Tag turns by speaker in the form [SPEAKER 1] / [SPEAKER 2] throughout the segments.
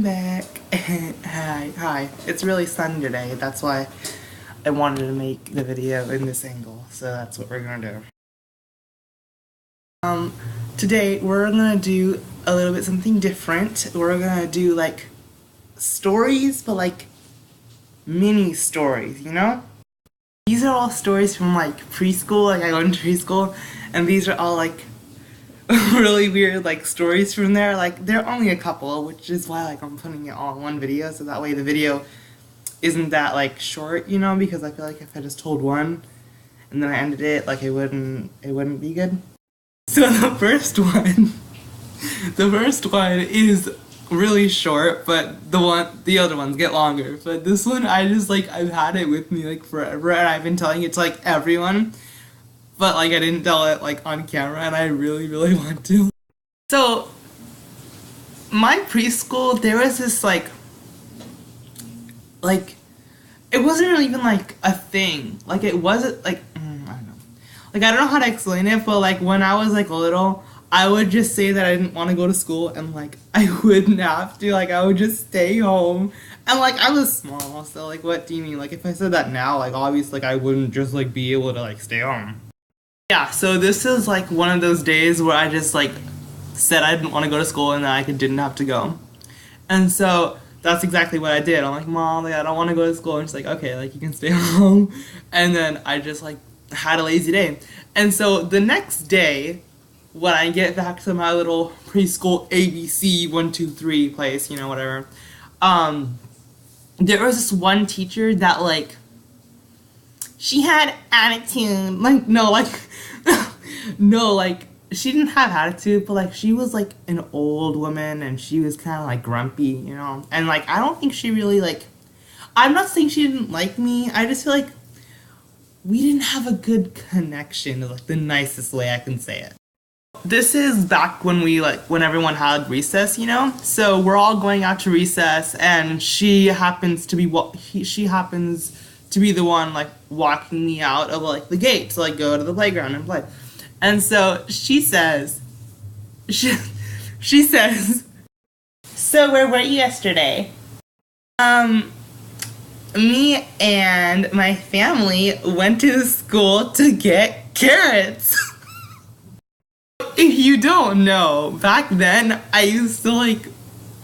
[SPEAKER 1] Back. Hi. It's really sunny today. That's why I wanted to make the video in this angle. So that's what we're gonna do. Today we're gonna do a little bit something different. We're gonna do like stories, but like mini stories, you know? These are all stories from like preschool, like I go into preschool, and these are all like really weird like stories from there. Like there are only a couple, which is why like I'm putting it all in one video, so that way the video isn't that like short, you know, because I feel like if I just told one and then I ended it, like it wouldn't be good. So the first one is really short, but the other ones get longer. But this one I just like I've had it with me like forever, and I've been telling it to like everyone. But like I didn't tell it like on camera, and I really want to. So my preschool, there was this like it wasn't really even like a thing. Like it wasn't like I don't know. Like I don't know how to explain it, but like when I was like little, I would just say that I didn't want to go to school, and like I wouldn't have to. Like I would just stay home. And like I was small, so like what do you mean? Like if I said that now, like obviously like I wouldn't just like be able to like stay home. Yeah, so this is like one of those days where I just like said I didn't want to go to school and that I didn't have to go. And so that's exactly what I did. I'm like, Mom, like, I don't want to go to school. And she's like, okay, like you can stay home. And then I just like had a lazy day. And so the next day, when I get back to my little preschool ABC 1, 2, 3 place, you know, whatever, there was this one teacher that like she had attitude. Like no, like no, like she didn't have attitude, but like she was like an old woman and she was kind of like grumpy, you know. And like I don't think she really like. I'm not saying she didn't like me. I just feel like we didn't have a good connection. Is like the nicest way I can say it. This is back when when everyone had recess, you know. So we're all going out to recess, and she happens to be she happens to be the one like walking me out of like the gate to like go to the playground and play. And so she says, she says, so where were you yesterday? Me and my family went to the school to get carrots. If you don't know, back then I used to like,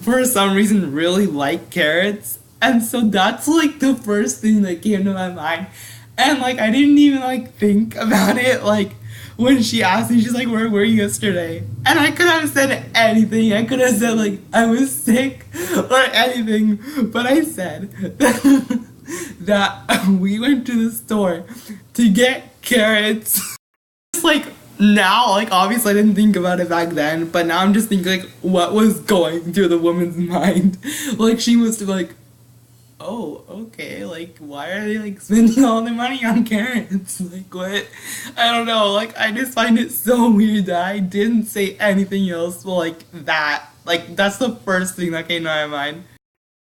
[SPEAKER 1] for some reason, really like carrots. And so that's like the first thing that came to my mind. And like I didn't even like think about it like when she asked me, she's like, where were you yesterday? And I could have said anything. I could have said like I was sick or anything. But I said that we went to the store to get carrots. It's like now, like obviously I didn't think about it back then, but now I'm just thinking like what was going through the woman's mind. Like she must have like, oh, okay, like, why are they, like, spending all their money on carrots? Like, what? I don't know, like, I just find it so weird that I didn't say anything else but, like, that. Like, that's the first thing that came to my mind.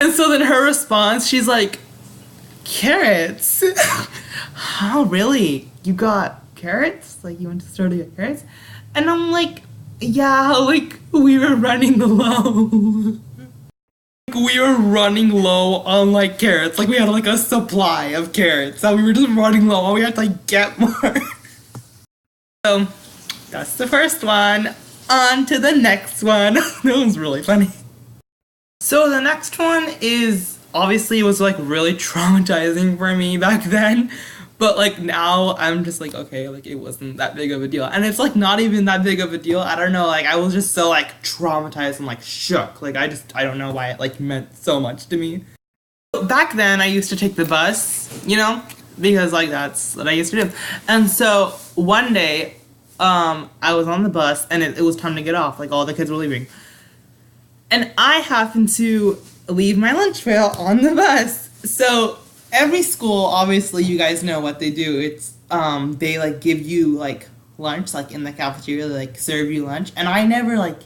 [SPEAKER 1] And so then her response, she's like, carrots? How, really? You got carrots? Like, you went to the store to get carrots? And I'm like, yeah, like, we were running low. We were running low on like carrots. Like we had like a supply of carrots. So we were just running low and we had to like get more. So that's the first one. On to the next one. That one's really funny. So the next one is obviously it was like really traumatizing for me back then. But like now I'm just like, okay, like it wasn't that big of a deal. And it's like not even that big of a deal. I don't know, like I was just so like traumatized and like shook. Like I don't know why it like meant so much to me. Back then I used to take the bus, you know, because like that's what I used to do. And so one day, I was on the bus and it was time to get off, like all the kids were leaving. And I happened to leave my lunch pail on the bus. So every school, obviously, you guys know what they do. It's they like give you like lunch, like in the cafeteria, they like serve you lunch. And I've never like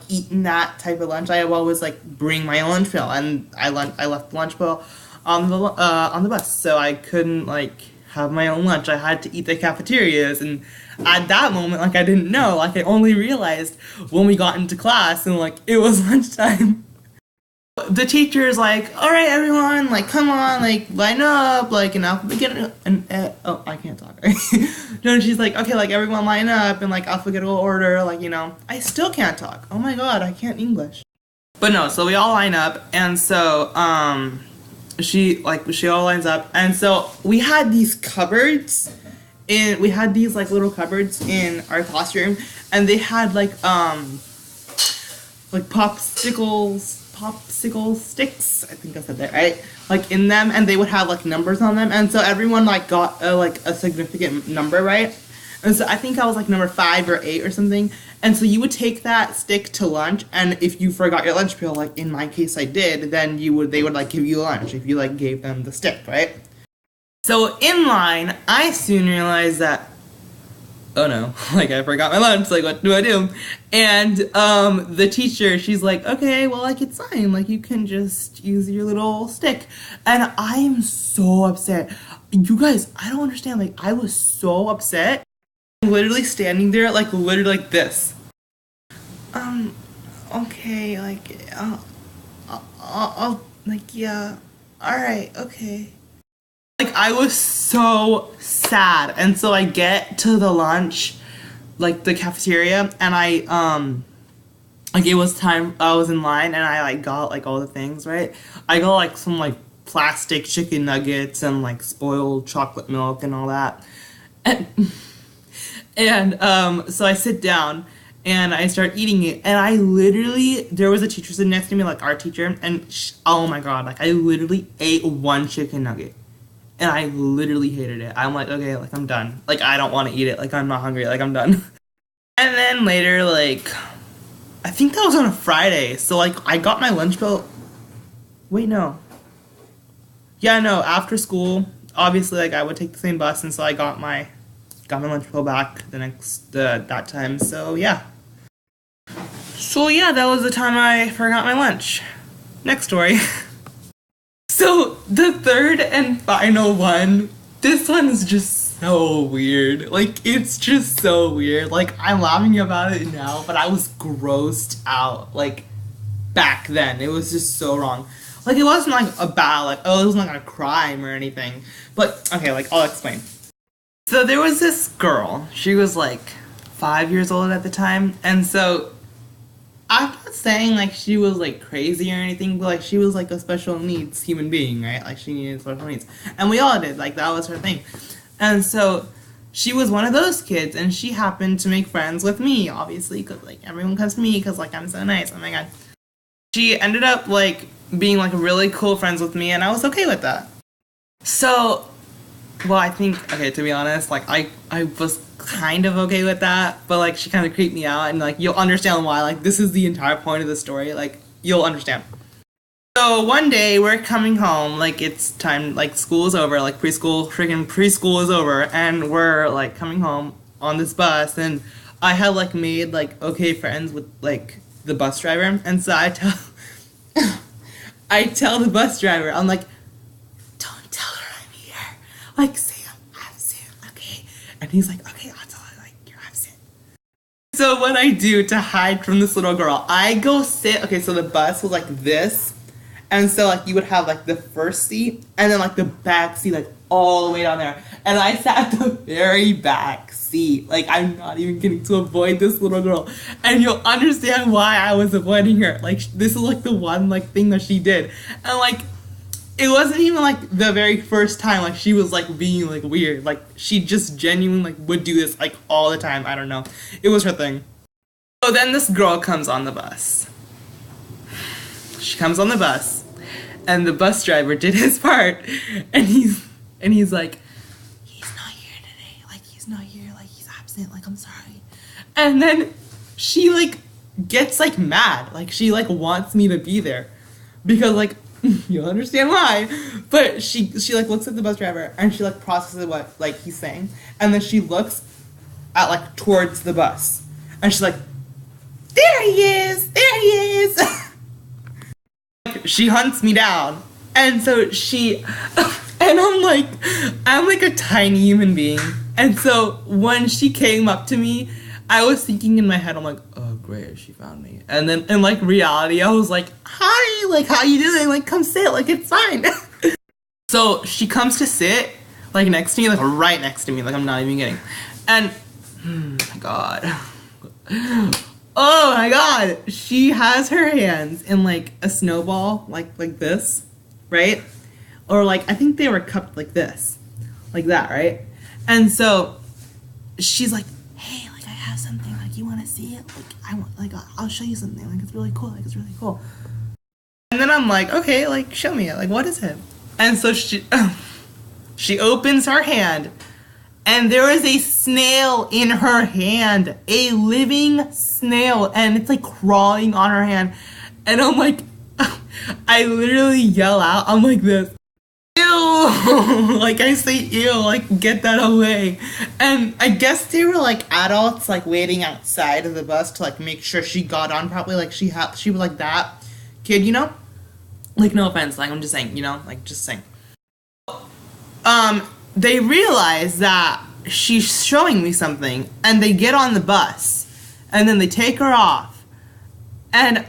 [SPEAKER 1] eaten that type of lunch. I always like bring my own lunch pail, and I left the lunch pail on the bus, so I couldn't like have my own lunch. I had to eat the cafeterias, and at that moment, like, I didn't know. Like, I only realized when we got into class and, like, it was lunchtime. The teacher's like, all right, everyone, like, come on, like, line up, like, and alphabetical, oh, I can't talk, right? No, she's like, okay, like, everyone line up in, like, alphabetical order, like, you know, I still can't talk. Oh my god, I can't English. But no, so we all line up, and so, she all lines up, and so we had these cupboards, we had these, like, little cupboards in our classroom, and they had, like popsicle sticks, I think I said that right, like, in them, and they would have, like, numbers on them, and so everyone, like, got a significant number, right? And so I think I was, like, number 5 or 8 or something, and so you would take that stick to lunch, and if you forgot your lunch pail, like, in my case I did, then they would, like, give you lunch if you, like, gave them the stick, right? So in line, I soon realized that, oh no, like, I forgot my lunch, like, what do I do? And, the teacher, she's like, okay, well, like, it's fine, like, you can just use your little stick. And I am so upset. You guys, I don't understand, like, I was so upset. I'm literally standing there, like, literally like this. Okay, like, I'll like, yeah, alright, okay. Like, I was so sad, and so I get to the lunch, like, the cafeteria, and like, it was time, I was in line, and I, like, got, like, all the things, right? I got, like, some, like, plastic chicken nuggets, and, like, spoiled chocolate milk, and all that, and so I sit down, and I start eating it, and I literally, there was a teacher sitting next to me, like, our teacher, and oh my god, like, I literally ate one chicken nugget. And I literally hated it. I'm like, okay, like, I'm done. Like, I don't want to eat it. Like, I'm not hungry. Like, I'm done. And then later, like, I think that was on a Friday. So, like, I got my lunch bill. Wait, no. Yeah, no, after school, obviously, like, I would take the same bus. And so I got my lunch bill back that time. So, yeah. So, yeah, that was the time I forgot my lunch. Next story. So, the third and final one, this one is just so weird. Like, it's just so weird. Like, I'm laughing about it now, but I was grossed out, like, back then. It was just so wrong. Like, it wasn't, like, it wasn't, like, a crime or anything. But, okay, like, I'll explain. So, there was this girl. She was, like, 5 years old at the time, and so I'm not saying, like, she was, like, crazy or anything, but, like, she was, like, a special needs human being, right? Like, she needed special needs. And we all did. Like, that was her thing. And so she was one of those kids, and she happened to make friends with me, obviously, because, like, everyone comes to me because, like, I'm so nice. Oh, my God. She ended up, like, being, like, really cool friends with me, and I was okay with that. So, well, I think, okay, to be honest, like, I was kind of okay with that, but, like, she kind of creeped me out, and, like, you'll understand why. Like, this is the entire point of the story. Like, you'll understand. So, one day, we're coming home, like, it's time, like, school is over, like, preschool is over, and we're, like, coming home on this bus, and I had, like, made, like, okay friends with, like, the bus driver, and so I tell the bus driver, I'm like, don't tell her I'm here. Like, say I'm absent, okay? And he's like, okay, I'll tell her, like, you're absent. So what I do to hide from this little girl, I go sit, okay, so the bus was like this, and so, like, you would have, like, the first seat, and then, like, the back seat, like, all the way down there. And I sat at the very back seat. Like, I'm not even kidding, to avoid this little girl. And you'll understand why I was avoiding her. Like, this is, like, the one, like, thing that she did. And, like, it wasn't even, like, the very first time, like, she was, like, being, like, weird. Like, she just genuinely, like, would do this, like, all the time. I don't know. It was her thing. So then this girl comes on the bus. She comes on the bus, and the bus driver did his part, and he's like, he's not here today, like, he's not here, like, he's absent, like, I'm sorry. And then she, like, gets, like, mad, like, she, like, wants me to be there, because, like, you'll understand why, but she like, looks at the bus driver, and she, like, processes what, like, he's saying, and then she looks at, like, towards the bus, and she's like, there he is, there he is. She hunts me down, and so and I'm like a tiny human being, And so when she came up to me, I was thinking in my head, I'm like, oh great, she found me. And then in like reality, I was like, hi, like how you doing? Like come sit, like it's fine. So she comes to sit like next to me, like right next to me, like I'm not even kidding. And oh my god. Oh my god. She has her hands in like a snowball, like this, right? Or like I think they were cupped like this. Like that, right? And so she's like, hey, like I have something, like you wanna see it? Like I want, like I'll show you something, like it's really cool, like it's really cool. And then I'm like, okay, like show me it, like what is it? And so she opens her hand, and there is a snail in her hand, a living snail, and it's like crawling on her hand. And I'm like, I literally yell out, I'm like this, ew, like I say ew, like get that away. And I guess they were like adults like waiting outside of the bus to like make sure she got on properly, like she was like that kid, you know? Like no offense, like I'm just saying, you know, like just saying. They realize that she's showing me something, and they get on the bus, and then they take her off, and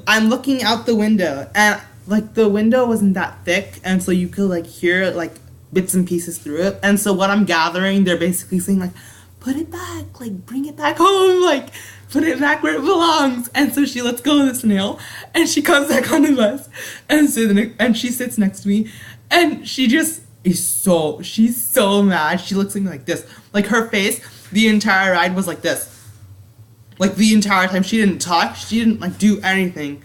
[SPEAKER 1] I'm looking out the window, and like the window wasn't that thick, and so you could like hear like bits and pieces through it. And so what I'm gathering, they're basically saying like, put it back, like bring it back home, like put it back where it belongs. And so she lets go of the snail, and she comes back on the bus, and she sits next to me, and she just she's so mad. She looks at me like this, like her face the entire ride was like this, like the entire time. She didn't talk, she didn't like do anything.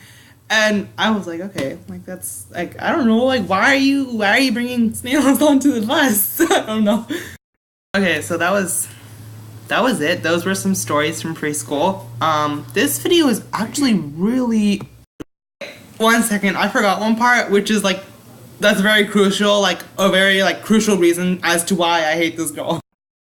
[SPEAKER 1] And I was like, okay, like that's like, I don't know, like why are you bringing snails onto the bus? I don't know. Okay, so that was it. Those were some stories from preschool. This video is actually really, 1 second, I forgot one part, which is like, that's very crucial, like a very like crucial reason as to why I hate this girl.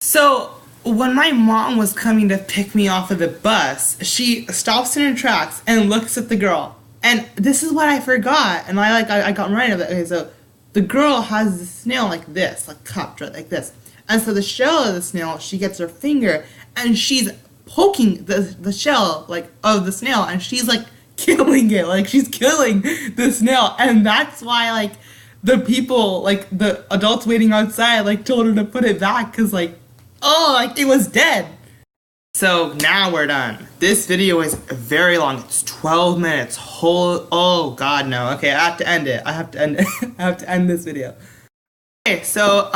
[SPEAKER 1] So when my mom was coming to pick me off of the bus, she stops in her tracks and looks at the girl. And this is what I forgot, and I got right of it. Okay, so the girl has the snail like this, like cupped right like this. And so the shell of the snail, she gets her finger and she's poking the shell like of the snail, and she's like killing it, like she's killing the snail. And that's why like the people, like the adults waiting outside, like told her to put it back, cause like, oh, like it was dead. So now we're done. This video is very long. It's 12 minutes. Oh god, no. Okay, I have to end it. I have to end this video. Okay, so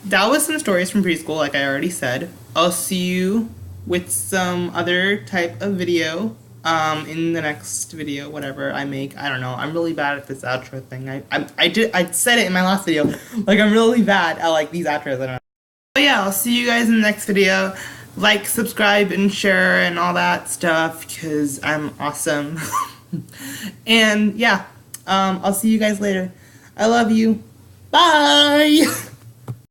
[SPEAKER 1] that was some stories from preschool, like I already said. I'll see you with some other type of video in the next video, whatever I make. I don't know. I'm really bad at this outro thing. I said it in my last video. Like I'm really bad at like these outros. I don't know. But yeah, I'll see you guys in the next video. Like, subscribe, and share, and all that stuff, because I'm awesome. And yeah, I'll see you guys later. I love you. Bye!